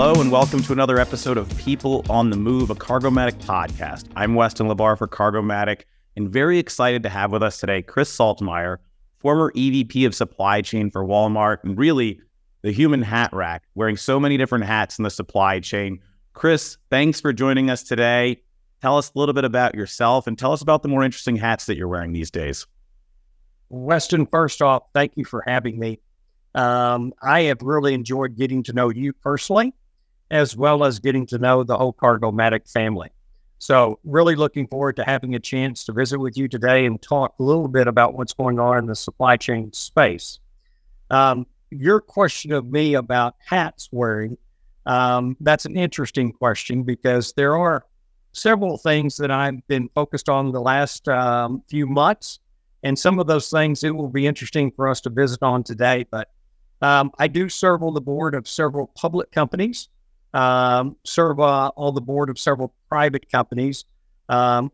Hello and welcome to another episode of People on the Move, a Cargomatic podcast. I'm Weston, LaBar for Cargomatic, and very excited to have with us today Chris Sultemeier, former EVP of Supply Chain for Walmart, and really the human hat rack, wearing so many different hats in the supply chain. Chris, thanks for joining us today. Tell us a little bit about yourself and tell us about the more interesting hats that you're wearing these days. Weston, first off, thank you for having me. I have really enjoyed getting to know you personally, as well as getting to know the whole Cargomatic family. So really looking forward to having a chance to visit with you today and talk a little bit about what's going on in the supply chain space. Your question of me about hats wearing, that's an interesting question because there are several things that I've been focused on the last few months. And some of those things, it will be interesting for us to visit on today. But I do serve on the board of several public companies, serve on the board of several private companies,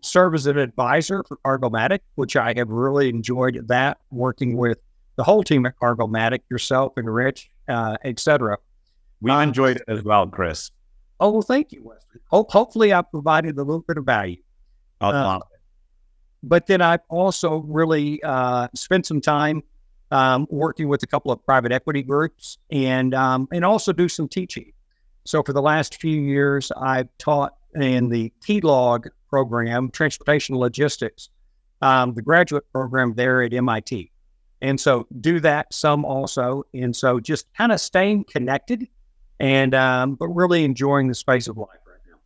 serve as an advisor for Cargomatic, which I have really enjoyed that, working with the whole team at Cargomatic, yourself and Rich, et cetera. We've enjoyed it as well, Chris. Oh, well, thank you, Weston. Hopefully I've provided a little bit of value. But then I've also really spent some time working with a couple of private equity groups and also do some teaching. So for the last few years, I've taught in the TLOG program, Transportation Logistics, the graduate program there at MIT. And so do that some also. And so just kind of staying connected and but really enjoying the space of life right now.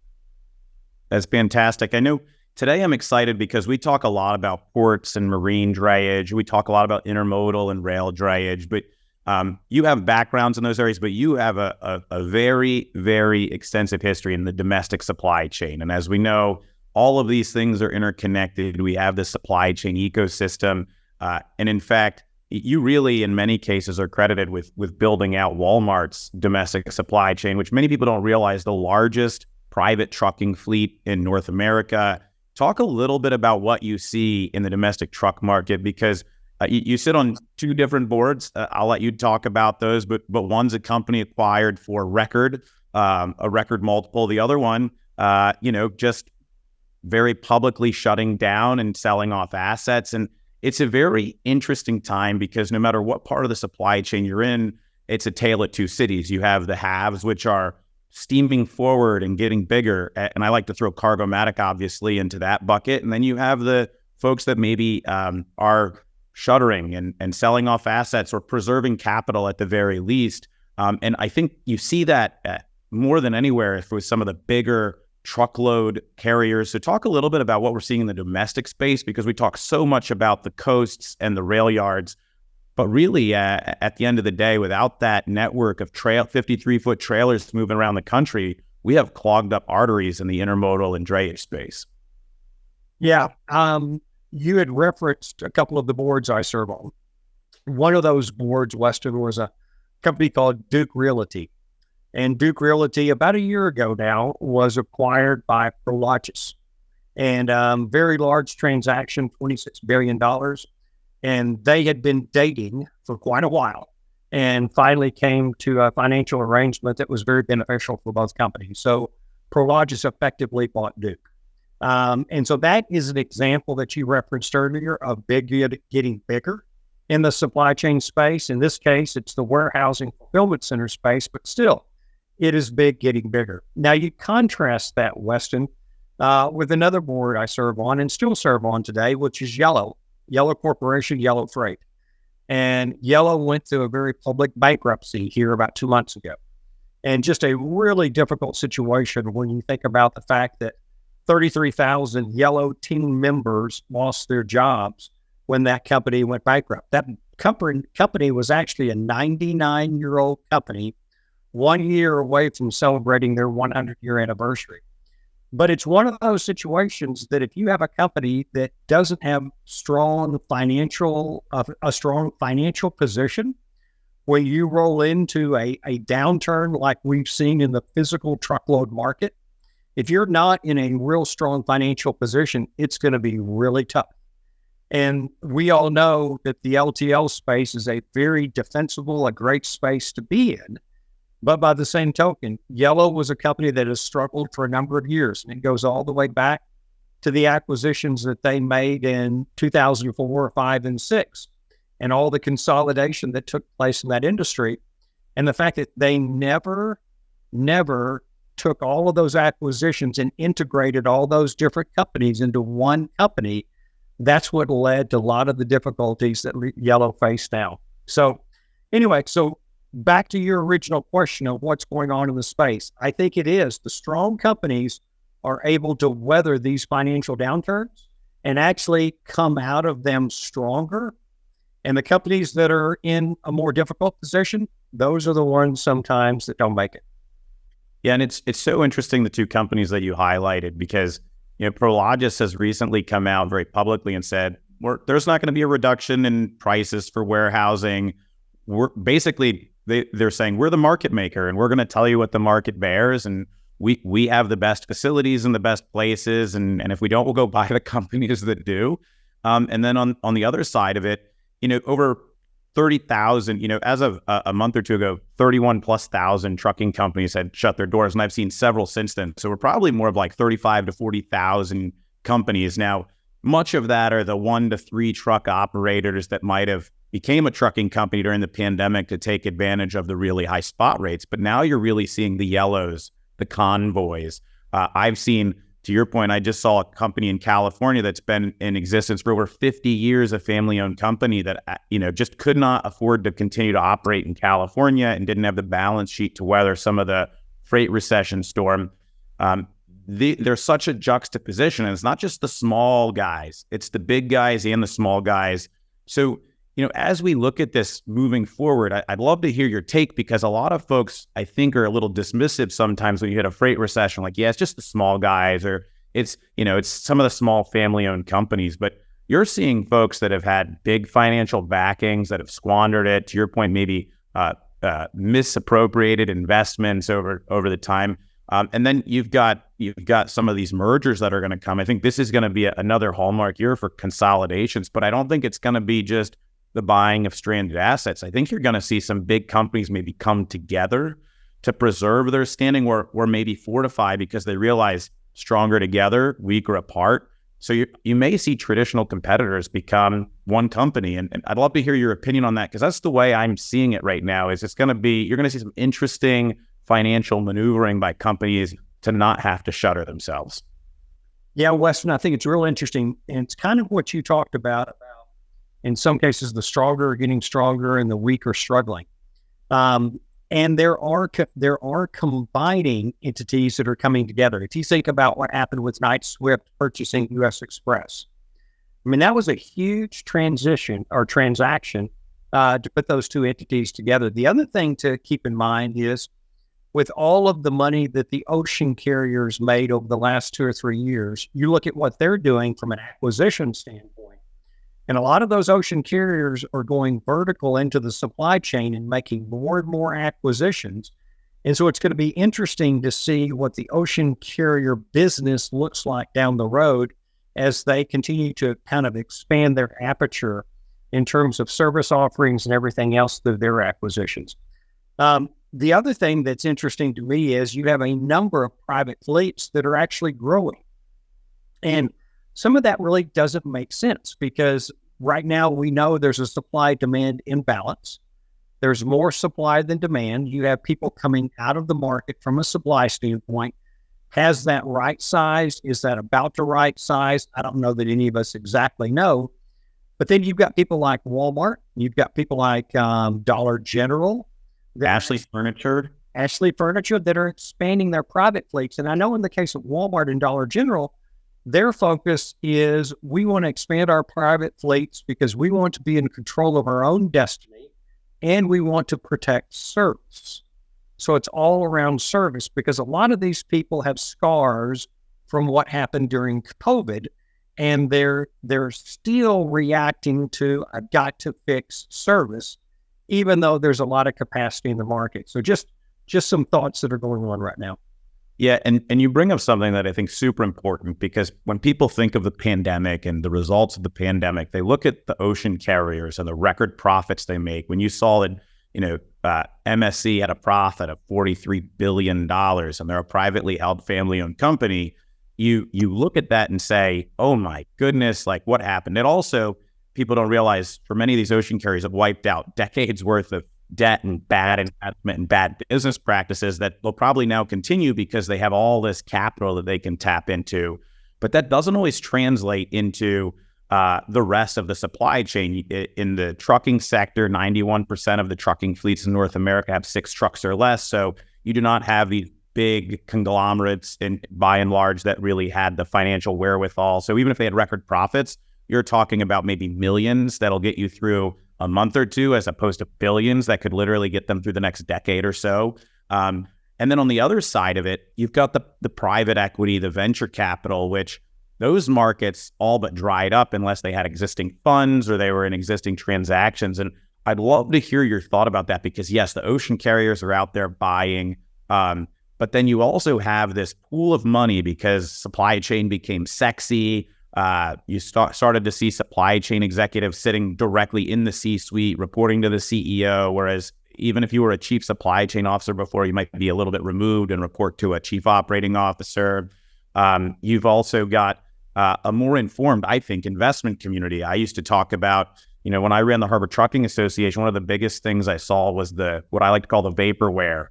That's fantastic. I know today I'm excited because we talk a lot about ports and marine drayage. We talk a lot about intermodal and rail drayage, but you have backgrounds in those areas, but you have a very, very extensive history in the domestic supply chain. And as we know, all of these things are interconnected. We have the supply chain ecosystem. And in fact, you really, in many cases, are credited with building out Walmart's domestic supply chain, which many people don't realize, the largest private trucking fleet in North America. Talk a little bit about what you see in the domestic truck market, because you sit on two different boards. I'll let you talk about those, but one's a company acquired for a record multiple. The other one, just very publicly shutting down and selling off assets. And it's a very interesting time because no matter what part of the supply chain you're in, it's a tale of two cities. You have the haves, which are steaming forward and getting bigger. And I like to throw Cargomatic, obviously, into that bucket. And then you have the folks that maybe are shuttering and selling off assets or preserving capital at the very least. And I think you see that more than anywhere with some of the bigger truckload carriers. So talk a little bit about what we're seeing in the domestic space, because we talk so much about the coasts and the rail yards. But really, at the end of the day, without that network of 53-foot trailers moving around the country, we have clogged up arteries in the intermodal and drayage space. Yeah. You had referenced a couple of the boards I serve on. One of those boards, Weston, was a company called Duke Realty. And Duke Realty, about a year ago now, was acquired by Prologis. And very large transaction, $26 billion. And they had been dating for quite a while and finally came to a financial arrangement that was very beneficial for both companies. So Prologis effectively bought Duke. And so that is an example that you referenced earlier of getting bigger in the supply chain space. In this case, it's the warehousing fulfillment center space, but still, it is big getting bigger. Now, you contrast that, Weston, with another board I serve on and still serve on today, which is Yellow Corporation, Yellow Freight. And Yellow went through a very public bankruptcy here about 2 months ago. And just a really difficult situation when you think about the fact that 33,000 Yellow team members lost their jobs when that company went bankrupt. That company was actually a 99-year-old company, 1 year away from celebrating their 100-year anniversary. But it's one of those situations that if you have a company that doesn't have a strong financial position, when you roll into a downturn like we've seen in the physical truckload market, if you're not in a real strong financial position, it's going to be really tough. And we all know that the LTL space is a very defensible, a great space to be in. But by the same token, Yellow was a company that has struggled for a number of years, and it goes all the way back to the acquisitions that they made in 2004, 5, and 6, and all the consolidation that took place in that industry. And the fact that they never took all of those acquisitions and integrated all those different companies into one company, that's what led to a lot of the difficulties that Yellow face now. So anyway, so back to your original question of what's going on in the space. I think it is the strong companies are able to weather these financial downturns and actually come out of them stronger. And the companies that are in a more difficult position, those are the ones sometimes that don't make it. Yeah, and it's so interesting, the two companies that you highlighted, because Prologis has recently come out very publicly and said, there's not going to be a reduction in prices for warehousing. We're basically, they're saying we're the market maker and we're going to tell you what the market bears, and we have the best facilities and the best places, and if we don't, we'll go buy the companies that do. And then on the other side of it, over 30,000, as of a month or two ago, 31,000+ trucking companies had shut their doors, and I've seen several since then. So we're probably more of like 35 to 40,000 companies now. Much of that are the 1 to 3 truck operators that might have became a trucking company during the pandemic to take advantage of the really high spot rates. But now you're really seeing the Yellows, the Convoys. I've seen, to your point, I just saw a company in California that's been in existence for over 50 years, a family-owned company that, just could not afford to continue to operate in California and didn't have the balance sheet to weather some of the freight recession storm. There's such a juxtaposition, and it's not just the small guys, it's the big guys and the small guys. So, as we look at this moving forward, I'd love to hear your take, because a lot of folks, I think, are a little dismissive sometimes when you hit a freight recession, like, yeah, it's just the small guys, or it's some of the small family-owned companies. But you're seeing folks that have had big financial backings that have squandered it, to your point, maybe misappropriated investments over the time. And then you've got some of these mergers that are going to come. I think this is going to be another hallmark year for consolidations, but I don't think it's going to be just the buying of stranded assets. I think you're going to see some big companies maybe come together to preserve their standing, or maybe fortify, because they realize stronger together, weaker apart. So you may see traditional competitors become one company. And I'd love to hear your opinion on that, because that's the way I'm seeing it right now. Is you're going to see some interesting financial maneuvering by companies to not have to shutter themselves. Yeah, Weston, I think it's real interesting. And it's kind of what you talked about in some cases, the stronger are getting stronger and the weaker struggling. And there are combining entities that are coming together. If you think about what happened with Knight-Swift purchasing U.S. Express, I mean, that was a huge transaction to put those two entities together. The other thing to keep in mind is, with all of the money that the ocean carriers made over the last 2 or 3 years, you look at what they're doing from an acquisition standpoint. And a lot of those ocean carriers are going vertical into the supply chain and making more and more acquisitions. And so it's going to be interesting to see what the ocean carrier business looks like down the road as they continue to kind of expand their aperture in terms of service offerings and everything else through their acquisitions. The other thing that's interesting to me is you have a number of private fleets that are actually growing. And some of that really doesn't make sense, because right now we know there's a supply-demand imbalance. There's more supply than demand. You have people coming out of the market from a supply standpoint. Has that right size? Is that about the right size? I don't know that any of us exactly know. But then you've got people like Walmart. You've got people like Dollar General. Ashley Furniture that are expanding their private fleets. And I know in the case of Walmart and Dollar General, their focus is, we want to expand our private fleets because we want to be in control of our own destiny, and we want to protect service. So it's all around service, because a lot of these people have scars from what happened during COVID, and they're still reacting to, I've got to fix service, even though there's a lot of capacity in the market. So just some thoughts that are going on right now. Yeah, and you bring up something that I think is super important, because when people think of the pandemic and the results of the pandemic, they look at the ocean carriers and the record profits they make. When you saw that, MSC had a profit of $43 billion and they're a privately held family-owned company, you look at that and say, oh my goodness, like what happened? And also, people don't realize for many of these ocean carriers have wiped out decades worth of debt and bad investment and bad business practices that will probably now continue because they have all this capital that they can tap into. But that doesn't always translate into the rest of the supply chain. In the trucking sector, 91% of the trucking fleets in North America have 6 trucks or less. So you do not have these big conglomerates, and by and large, that really had the financial wherewithal. So even if they had record profits, you're talking about maybe millions that'll get you through a month or two, as opposed to billions that could literally get them through the next decade or so. And then on the other side of it, you've got the private equity, the venture capital, which those markets all but dried up unless they had existing funds or they were in existing transactions. And I'd love to hear your thought about that, because yes, the ocean carriers are out there buying, but then you also have this pool of money because supply chain became sexy. You started to see supply chain executives sitting directly in the C-suite, reporting to the CEO, whereas even if you were a chief supply chain officer before, you might be a little bit removed and report to a chief operating officer. You've also got a more informed, I think, investment community. I used to talk about, when I ran the Harbor Trucking Association, one of the biggest things I saw was what I like to call the vaporware,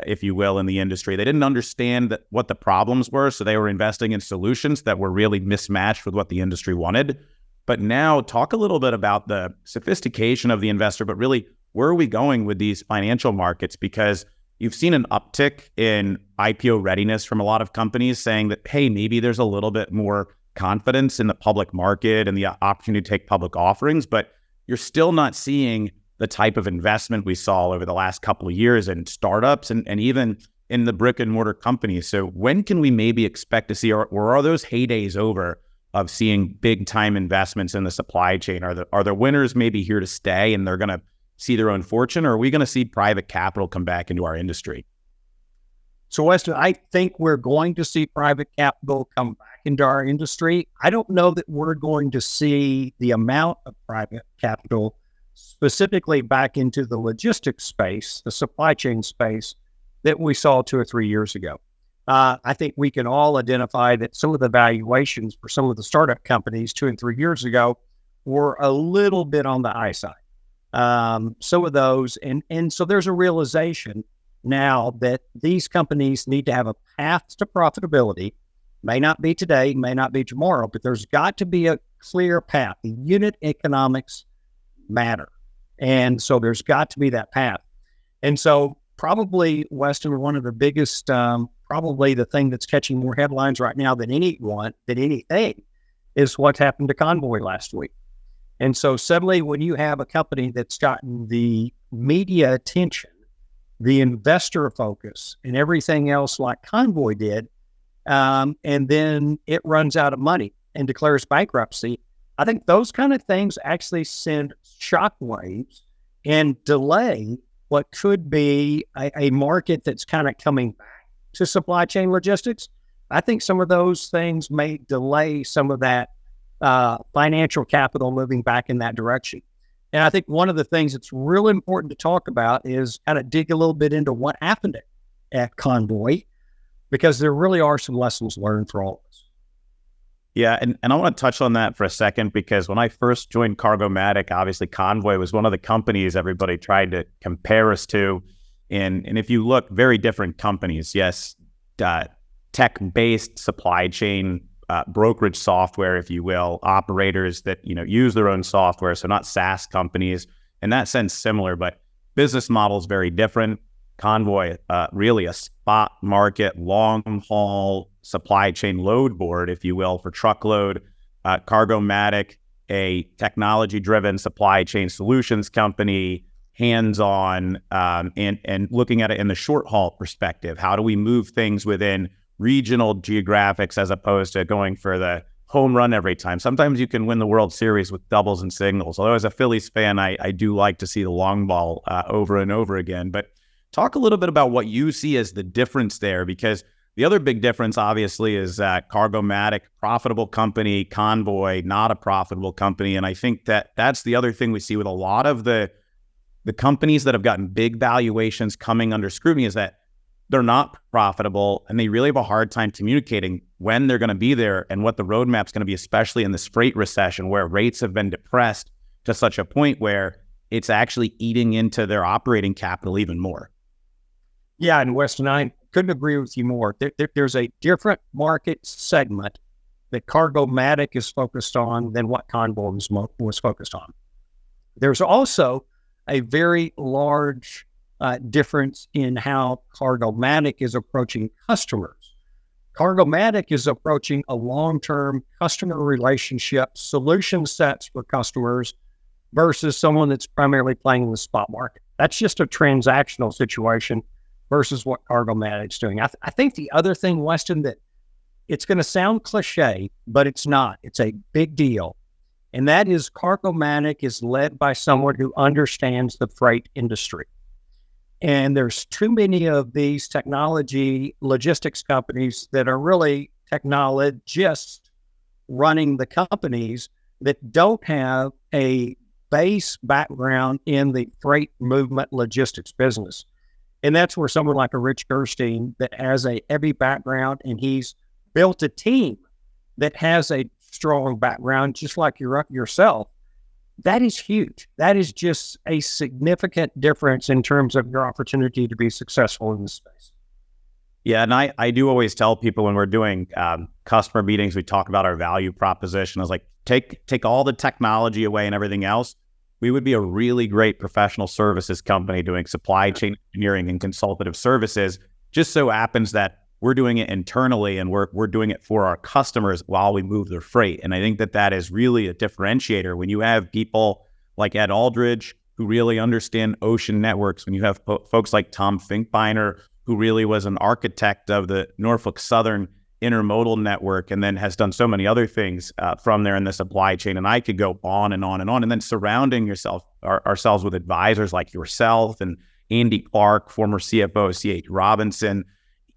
if you will, in the industry. They didn't understand what the problems were, so they were investing in solutions that were really mismatched with what the industry wanted. But now, talk a little bit about the sophistication of the investor, but really, where are we going with these financial markets? Because you've seen an uptick in IPO readiness from a lot of companies saying that, hey, maybe there's a little bit more confidence in the public market and the opportunity to take public offerings, but you're still not seeing the type of investment we saw over the last couple of years in startups and even in the brick and mortar companies. So when can we maybe expect to see, or are those heydays over of seeing big time investments in the supply chain? Are the winners maybe here to stay and they're going to see their own fortune, or are we going to see private capital come back into our industry? So Weston, I think we're going to see private capital come back into our industry. I don't know that we're going to see the amount of private capital specifically back into the logistics space, the supply chain space, that we saw 2 or 3 years ago. I think we can all identify that some of the valuations for some of the startup companies 2 and 3 years ago were a little bit on the high side. Some of those, and so there's a realization now that these companies need to have a path to profitability. May not be today, may not be tomorrow, but there's got to be a clear path. The unit economics matter. And so there's got to be that path. And so probably, Weston, one of the biggest, probably the thing that's catching more headlines right now than anything is what happened to Convoy last week. And so suddenly when you have a company that's gotten the media attention, the investor focus, and everything else like Convoy did, and then it runs out of money and declares bankruptcy, I think those kind of things actually send shockwaves and delay what could be a market that's kind of coming back to supply chain logistics. I think some of those things may delay some of that financial capital moving back in that direction. And I think one of the things that's really important to talk about is kind of dig a little bit into what happened at Convoy, because there really are some lessons learned for all of us. Yeah, and I want to touch on that for a second, because when I first joined Cargomatic, obviously Convoy was one of the companies everybody tried to compare us to. And if you look, very different companies. Yes, tech-based supply chain brokerage software, if you will, operators that use their own software, so not SaaS companies. In that sense, similar, but business models very different. Convoy, really a spot market, long haul supply chain load board, if you will, for truckload. Cargomatic, a technology-driven supply chain solutions company, hands-on, and looking at it in the short haul perspective. How do we move things within regional geographics as opposed to going for the home run every time? Sometimes you can win the World Series with doubles and singles. Although as a Phillies fan, I do like to see the long ball over and over again. But talk a little bit about what you see as the difference there, because the other big difference, obviously, is Cargomatic, profitable company, Convoy, not a profitable company. And I think that's the other thing we see with a lot of the the companies that have gotten big valuations coming under scrutiny is that they're not profitable and they really have a hard time communicating when they're going to be there and what the roadmap's going to be, especially in this freight recession where rates have been depressed to such a point where it's actually eating into their operating capital even more. Yeah, and Weston, I couldn't agree with you more. There's a different market segment that Cargomatic is focused on than what Convoy was focused on. There's also a very large difference in how Cargomatic is approaching customers. Cargomatic is approaching a long-term customer relationship, solution sets for customers versus someone that's primarily playing in the spot market. That's just a transactional situation versus what Cargomatic's doing. I think the other thing, Weston, that it's going to sound cliche, but it's not. It's a big deal. And that is Cargomatic is led by someone who understands the freight industry. And there's too many of these technology logistics companies that are really technologists running the companies that don't have a base background in the freight movement logistics business. And that's where someone like a Rich Gerstein that has a heavy background and he's built a team that has a strong background, just like yourself. That is huge. That is just a significant difference in terms of your opportunity to be successful in this space. Yeah, and I do always tell people when we're doing customer meetings, we talk about our value proposition. I was like, take all the technology away and everything else. We would be a really great professional services company doing supply chain engineering and consultative services. Just so happens that we're doing it internally and we're doing it for our customers while we move their freight. And I think that is really a differentiator when you have people like Ed Aldridge who really understand ocean networks, when you have folks like Tom Finkbeiner who really was an architect of the Norfolk Southern intermodal network and then has done so many other things from there in the supply chain. And I could go on and on and on. And then surrounding ourselves with advisors like yourself and Andy Clark, former CFO of C.H. Robinson.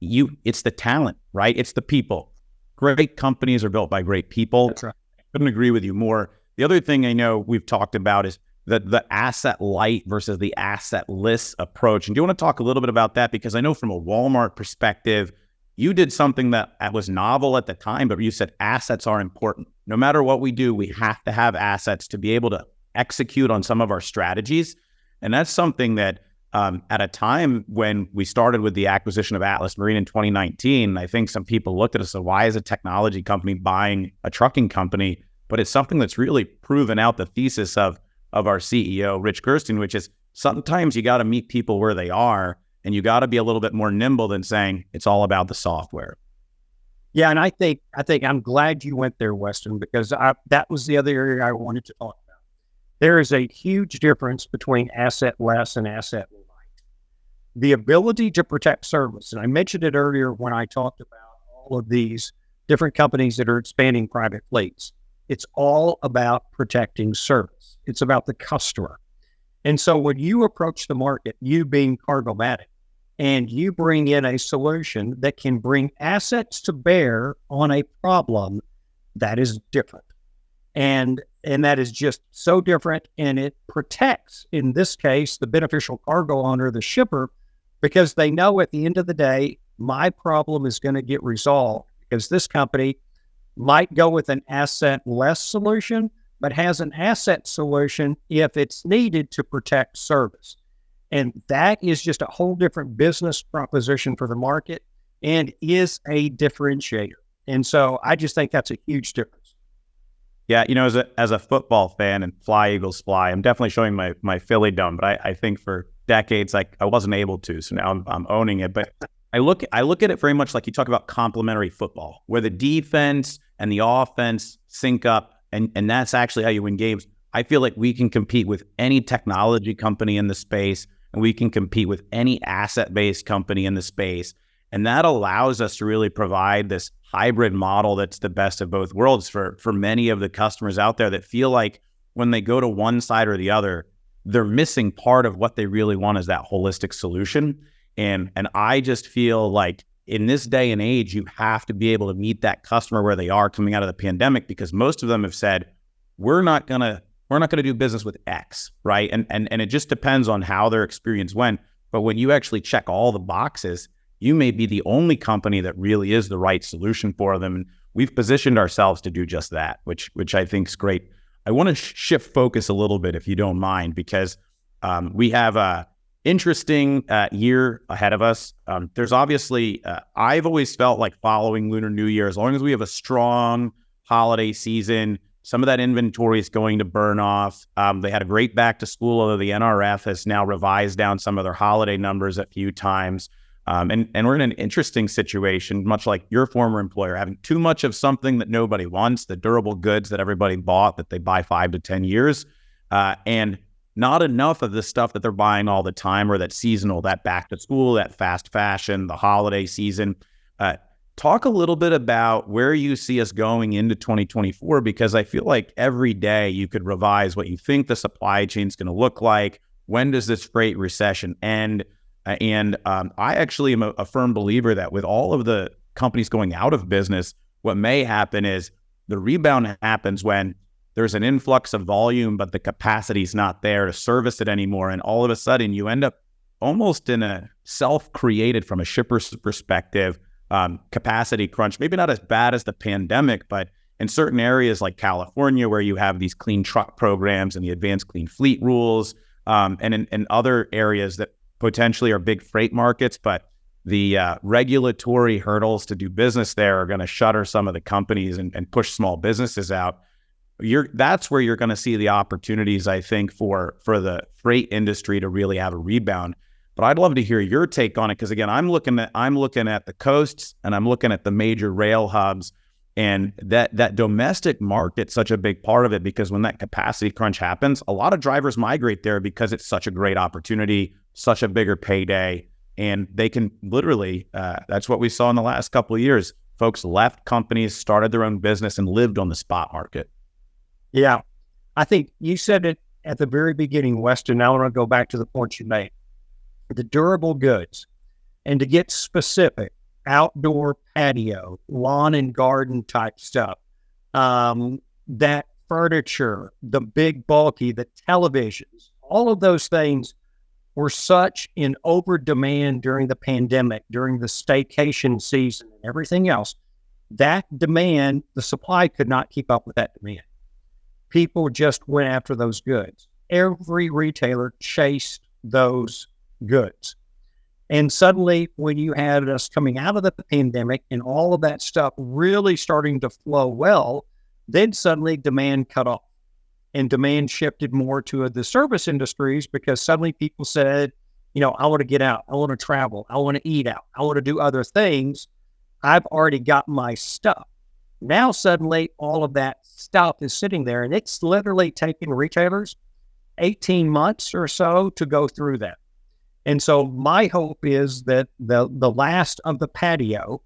It's the talent, right? It's the people. Great companies are built by great people. That's right. I couldn't agree with you more. The other thing I know we've talked about is the asset light versus the asset-less approach. And do you want to talk a little bit about that? Because I know from a Walmart perspective, you did something that was novel at the time, but you said assets are important. No matter what we do, we have to have assets to be able to execute on some of our strategies. And that's something that at a time when we started with the acquisition of Atlas Marine in 2019, I think some people looked at us and said, why is a technology company buying a trucking company? But it's something that's really proven out the thesis of our CEO, Rich Gerstein, which is sometimes you got to meet people where they are and you got to be a little bit more nimble than saying it's all about the software. Yeah, and I think I'm glad you went there, Weston, because that was the other area I wanted to talk about. There is a huge difference between asset-less and asset-light. The ability to protect service, and I mentioned it earlier when I talked about all of these different companies that are expanding private fleets. It's all about protecting service. It's about the customer. And so when you approach the market, you being Cargomatic, and you bring in a solution that can bring assets to bear on a problem, that is different. And that is just so different, and it protects, in this case, the beneficial cargo owner, the shipper, because they know at the end of the day, my problem is going to get resolved because this company might go with an asset-less solution, but has an asset solution if it's needed to protect service. And that is just a whole different business proposition for the market and is a differentiator. And so I just think that's a huge difference. Yeah, as a football fan and fly Eagles fly, I'm definitely showing my Philly dome, but I think for decades I wasn't able to, so now I'm owning it. But I look at it very much like you talk about complementary football, where the defense and the offense sync up, and that's actually how you win games. I feel like we can compete with any technology company in the space, and we can compete with any asset-based company in the space. And that allows us to really provide this hybrid model that's the best of both worlds for many of the customers out there that feel like when they go to one side or the other, they're missing part of what they really want is that holistic solution. And I just feel like in this day and age, you have to be able to meet that customer where they are coming out of the pandemic, because most of them have said, we're not going to we're not going to do business with X, right? And it just depends on how their experience went. But when you actually check all the boxes, you may be the only company that really is the right solution for them. And we've positioned ourselves to do just that, which I think is great. I want to shift focus a little bit, if you don't mind, because we have a interesting year ahead of us. There's obviously, I've always felt like following Lunar New Year, as long as we have a strong holiday season, some of that inventory is going to burn off. They had a great back to school, although the NRF has now revised down some of their holiday numbers a few times. And we're in an interesting situation, much like your former employer, having too much of something that nobody wants, the durable goods that everybody bought that they buy 5 to 10 years, and not enough of the stuff that they're buying all the time, or that seasonal, that back to school, that fast fashion, the holiday season. Talk a little bit about where you see us going into 2024, because I feel like every day you could revise what you think the supply chain is going to look like. When does this freight recession end? And I actually am a firm believer that with all of the companies going out of business, what may happen is the rebound happens when there's an influx of volume, but the capacity is not there to service it anymore. And all of a sudden you end up almost in a self-created, from a shipper's perspective, capacity crunch. Maybe not as bad as the pandemic, but in certain areas like California, where you have these clean truck programs and the advanced clean fleet rules, and in other areas that potentially are big freight markets, but the regulatory hurdles to do business there are going to shutter some of the companies and push small businesses out. That's where you're going to see the opportunities, I think, for the freight industry to really have a rebound. But I'd love to hear your take on it, because again, I'm looking at the coasts, and I'm looking at the major rail hubs, and that domestic market's such a big part of it, because when that capacity crunch happens, a lot of drivers migrate there because it's such a great opportunity, such a bigger payday, and they can literally, that's what we saw in the last couple of years. Folks left companies, started their own business, and lived on the spot market. Yeah. I think you said it at the very beginning, Weston. Now I want to go back to the point you made. The durable goods, and to get specific, outdoor patio, lawn and garden type stuff, that furniture, the big bulky, the televisions, all of those things were such in over demand during the pandemic, during the staycation season and everything else. That demand, the supply could not keep up with that demand. People just went after those goods. Every retailer chased those goods. And suddenly, when you had us coming out of the pandemic and all of that stuff really starting to flow well, then suddenly demand cut off, and demand shifted more to the service industries, because suddenly people said, I want to get out, I want to travel, I want to eat out, I want to do other things. I've already got my stuff. Now suddenly all of that stuff is sitting there, and it's literally taking retailers 18 months or so to go through that. And so my hope is that the last of the patio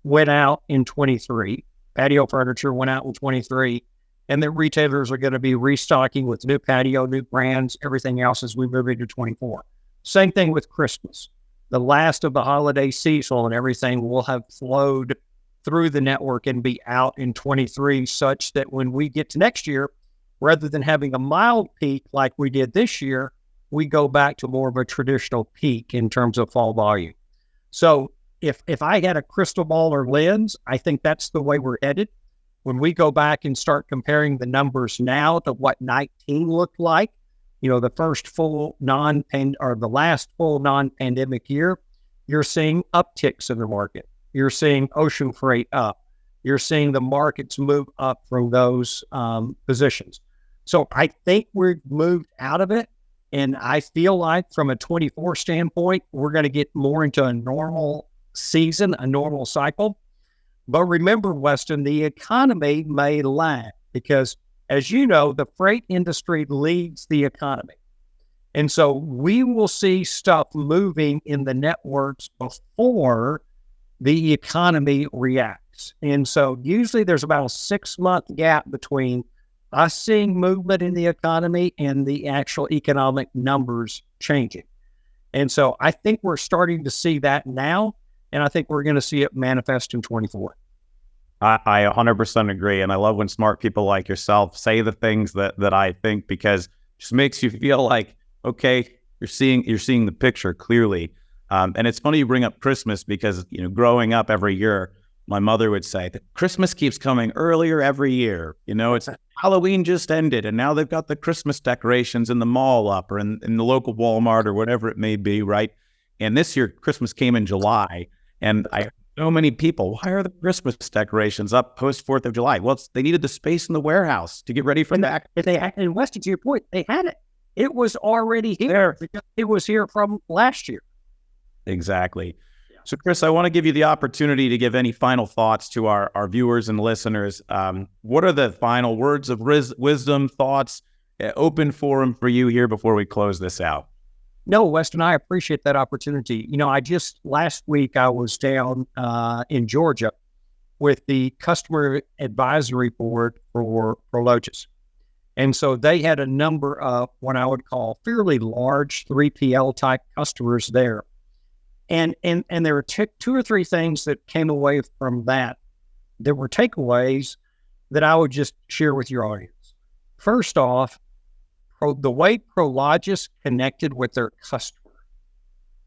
went out in 23. Patio furniture went out in 23, and that retailers are going to be restocking with new patio, new brands, everything else as we move into 24. Same thing with Christmas. The last of the holiday seasonal and everything will have flowed through the network and be out in 23, such that when we get to next year, rather than having a mild peak like we did this year, we go back to more of a traditional peak in terms of fall volume. So if I had a crystal ball or lens, I think that's the way we're headed. When we go back and start comparing the numbers now to what 19 looked like, the first full the last full non-pandemic year, you're seeing upticks in the market. You're seeing ocean freight up. You're seeing the markets move up from those positions. So I think we've moved out of it. And I feel like from a 24 standpoint, we're going to get more into a normal season, a normal cycle. But remember, Weston, the economy may lag, because, as you know, the freight industry leads the economy. And so we will see stuff moving in the networks before the economy reacts. And so usually there's about a 6-month gap between us seeing movement in the economy and the actual economic numbers changing. And so I think we're starting to see that now, and I think we're going to see it manifest in 24. I 100% agree. And I love when smart people like yourself say the things that I think, because it just makes you feel like, okay, you're seeing the picture clearly. And it's funny you bring up Christmas, because, growing up every year, my mother would say that Christmas keeps coming earlier every year. It's Halloween just ended, and now they've got the Christmas decorations in the mall up, or in the local Walmart, or whatever it may be, right? And this year, Christmas came in July, and so many people, why are the Christmas decorations up post 4th of July? Well, they needed the space in the warehouse to get ready for that. And Weston, to your point, they had it. It was already here. It was here from last year. Exactly. So, Chris, I want to give you the opportunity to give any final thoughts to our viewers and listeners. What are the final words of wisdom, thoughts, open forum for you here before we close this out? No, Weston, I appreciate that opportunity. Last week I was down in Georgia with the customer advisory board for Prologis. And so they had a number of what I would call fairly large 3PL type customers there. And there were two or three things that came away from that. There were takeaways that I would just share with your audience. First off, the way Prologis connected with their customer.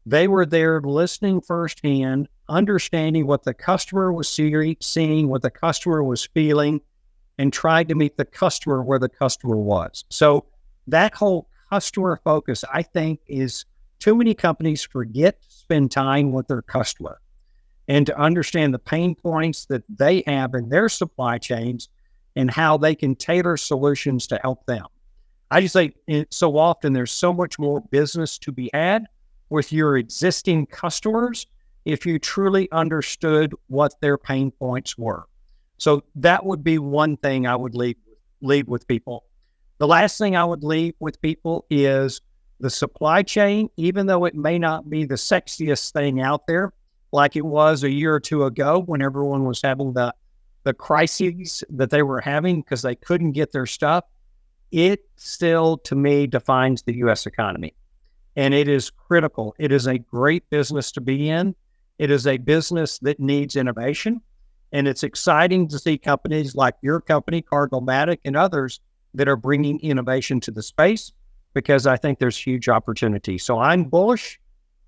They were there listening firsthand, understanding what the customer was seeing, what the customer was feeling, and tried to meet the customer where the customer was. So that whole customer focus, I think, is too many companies forget to spend time with their customer and to understand the pain points that they have in their supply chains and how they can tailor solutions to help them. I just think so often there's so much more business to be had with your existing customers if you truly understood what their pain points were. So that would be one thing I would leave with people. The last thing I would leave with people is the supply chain, even though it may not be the sexiest thing out there, like it was a year or two ago when everyone was having the crises that they were having because they couldn't get their stuff, it still, to me, defines the U.S. economy. And it is critical. It is a great business to be in. It is a business that needs innovation. And it's exciting to see companies like your company, Cargomatic, and others that are bringing innovation to the space, because I think there's huge opportunity. So I'm bullish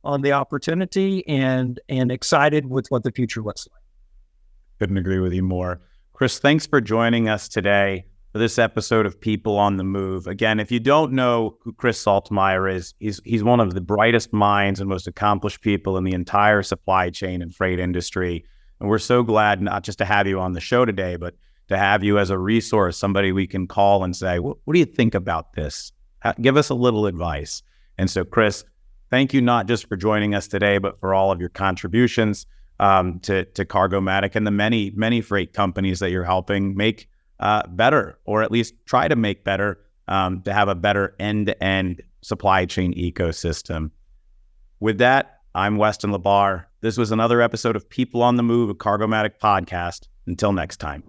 on the opportunity and excited with what the future looks like. Couldn't agree with you more. Chris, thanks for joining us today for this episode of People on the Move. Again, if you don't know who Chris Sultemeier is, he's one of the brightest minds and most accomplished people in the entire supply chain and freight industry. And we're so glad not just to have you on the show today, but to have you as a resource, somebody we can call and say, what do you think about this? Give us a little advice. And so, Chris, thank you not just for joining us today, but for all of your contributions to Cargomatic and the many, many freight companies that you're helping make better, or at least try to make better, to have a better end-to-end supply chain ecosystem. With that, I'm Weston LaBar. This was another episode of People on the Move, a Cargomatic podcast. Until next time.